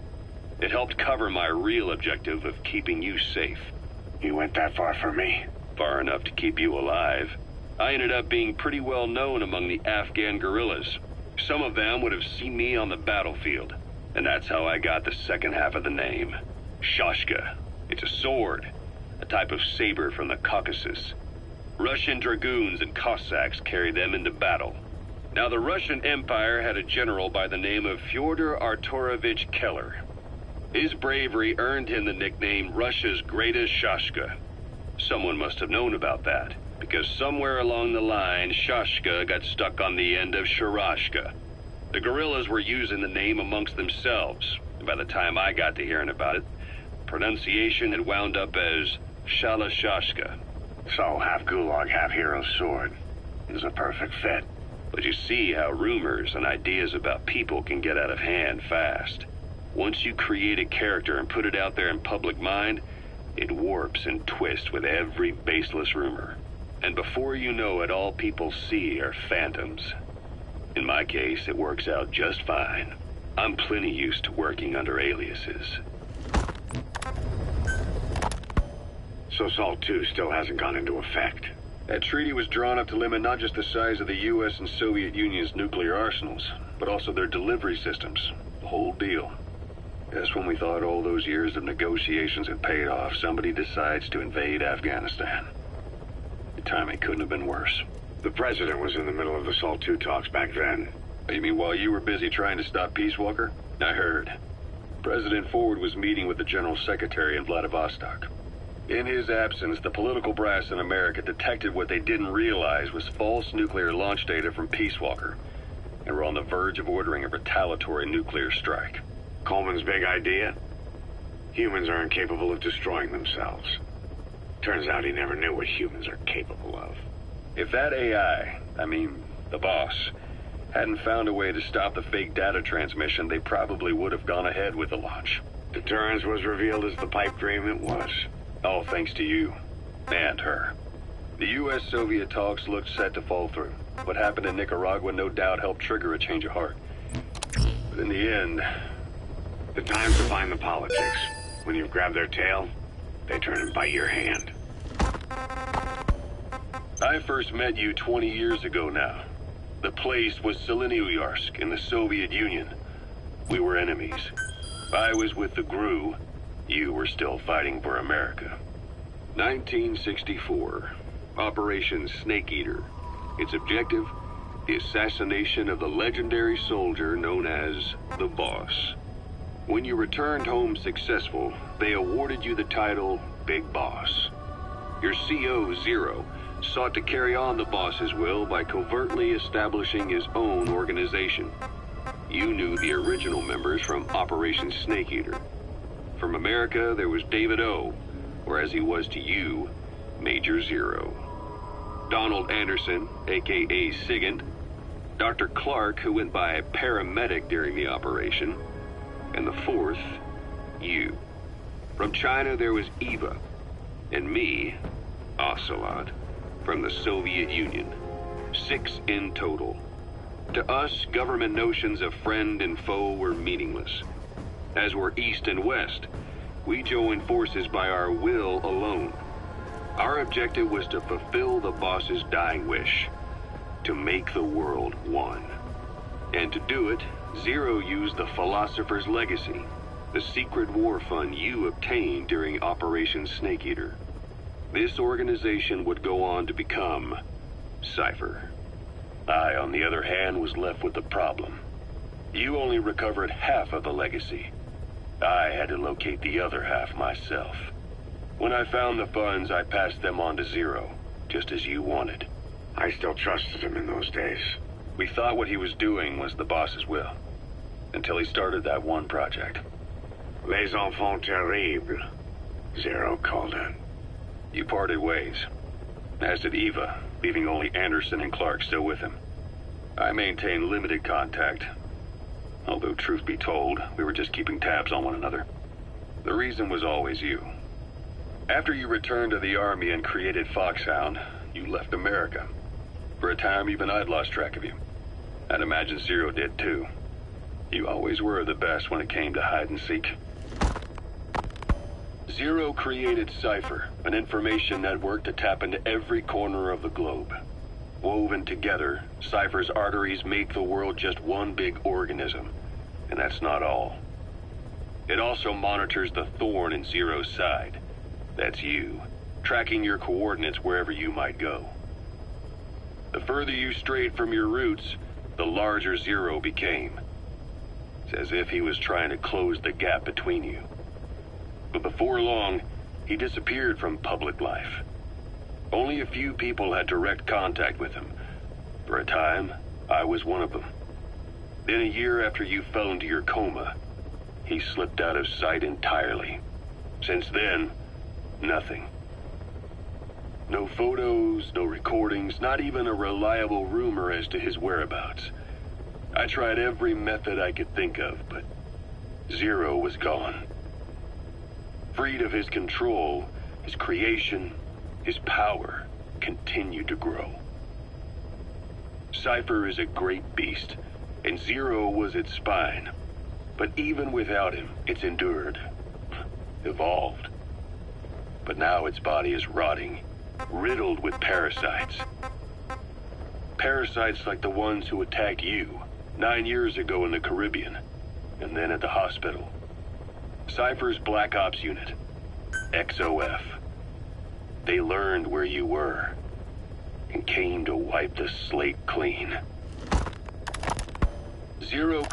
It helped cover my real objective of keeping you safe. You went that far for me? Far enough to keep you alive. I ended up being pretty well known among the Afghan guerrillas. Some of them would have seen me on the battlefield, and that's how I got the second half of the name. Shashka. It's a sword, a type of saber from the Caucasus. Russian dragoons and Cossacks carried them into battle. Now, the Russian Empire had a general by the name of Fyodor Arturovich Keller. His bravery earned him the nickname Russia's Greatest Shashka. Someone must have known about that, because somewhere along the line, Shashka got stuck on the end of Sharashka. The guerrillas were using the name amongst themselves, and by the time I got to hearing about it, pronunciation had wound up as Shalashashka. So, half gulag, half hero sword. Is a perfect fit. But you see how rumors and ideas about people can get out of hand fast. Once you create a character and put it out there in public mind, it warps and twists with every baseless rumor. And before you know it, all people see are phantoms. In my case, it works out just fine. I'm plenty used to working under aliases. So SALT II still hasn't gone into effect. That treaty was drawn up to limit not just the size of the U.S. and Soviet Union's nuclear arsenals, but also their delivery systems. The whole deal. Just when we thought all those years of negotiations had paid off, somebody decides to invade Afghanistan. The timing couldn't have been worse. The president was in the middle of the SALT II talks back then. You mean while you were busy trying to stop Peace Walker? I heard. President Ford was meeting with the General Secretary in Vladivostok. In his absence, the political brass in America detected what they didn't realize was false nuclear launch data from Peace Walker, and were on the verge of ordering a retaliatory nuclear strike. Coleman's big idea? Humans are incapable of destroying themselves. Turns out he never knew what humans are capable of. If that AI, the boss, hadn't found a way to stop the fake data transmission, they probably would have gone ahead with the launch. Deterrence was revealed as the pipe dream it was. All thanks to you. And her. The U.S.-Soviet talks looked set to fall through. What happened in Nicaragua no doubt helped trigger a change of heart. But in the end... The time's to find the politics. When you've grabbed their tail, they turn and bite your hand. I first met you 20 years ago now. The place was Selenouyarsk in the Soviet Union. We were enemies. I was with the GRU. You were still fighting for America. 1964. Operation Snake Eater. Its objective? The assassination of the legendary soldier known as the Boss. When you returned home successful, they awarded you the title Big Boss. Your CO, Zero, sought to carry on the Boss's will by covertly establishing his own organization. You knew the original members from Operation Snake Eater. From America, there was David O, or as he was to you, Major Zero. Donald Anderson, a.k.a. Sigint. Dr. Clark, who went by paramedic during the operation. And the fourth, you. From China, there was Eva. And me, Ocelot, from the Soviet Union. 6 in total. To us, government notions of friend and foe were meaningless. As were East and West, we joined forces by our will alone. Our objective was to fulfill the Boss's dying wish, to make the world one. And to do it, Zero used the Philosopher's Legacy, the secret war fund you obtained during Operation Snake Eater. This organization would go on to become Cypher. I, on the other hand, was left with the problem. You only recovered half of the legacy. I had to locate the other half myself. When I found the funds, I passed them on to Zero, just as you wanted. I still trusted him in those days. We thought what he was doing was the boss's will, until he started that one project. Les enfants terribles, Zero called it. You parted ways, as did Eva, leaving only Anderson and Clark still with him. I maintained limited contact, although truth be told, we were just keeping tabs on one another. The reason was always you. After you returned to the Army and created Foxhound, you left America. For a time, even I'd lost track of you. I'd imagine Zero did too. You always were the best when it came to hide and seek. Zero created Cypher, an information network to tap into every corner of the globe. Woven together, Cypher's arteries make the world just one big organism. And that's not all. It also monitors the thorn in Zero's side. That's you, tracking your coordinates wherever you might go. The further you strayed from your roots, the larger Zero became. It's as if he was trying to close the gap between you. But before long, he disappeared from public life. Only a few people had direct contact with him. For a time, I was one of them. Then a year after you fell into your coma, he slipped out of sight entirely. Since then, nothing. No photos, no recordings, not even a reliable rumor as to his whereabouts. I tried every method I could think of, but Zero was gone. Freed of his control, his creation, his power continued to grow. Cypher is a great beast, and Zero was its spine. But even without him, it's endured, evolved. But now its body is rotting, riddled with parasites. Parasites like the ones who attacked you 9 years ago in the Caribbean, and then at the hospital. Cypher's Black Ops unit, XOF. They learned where you were, and came to wipe the slate clean. Zero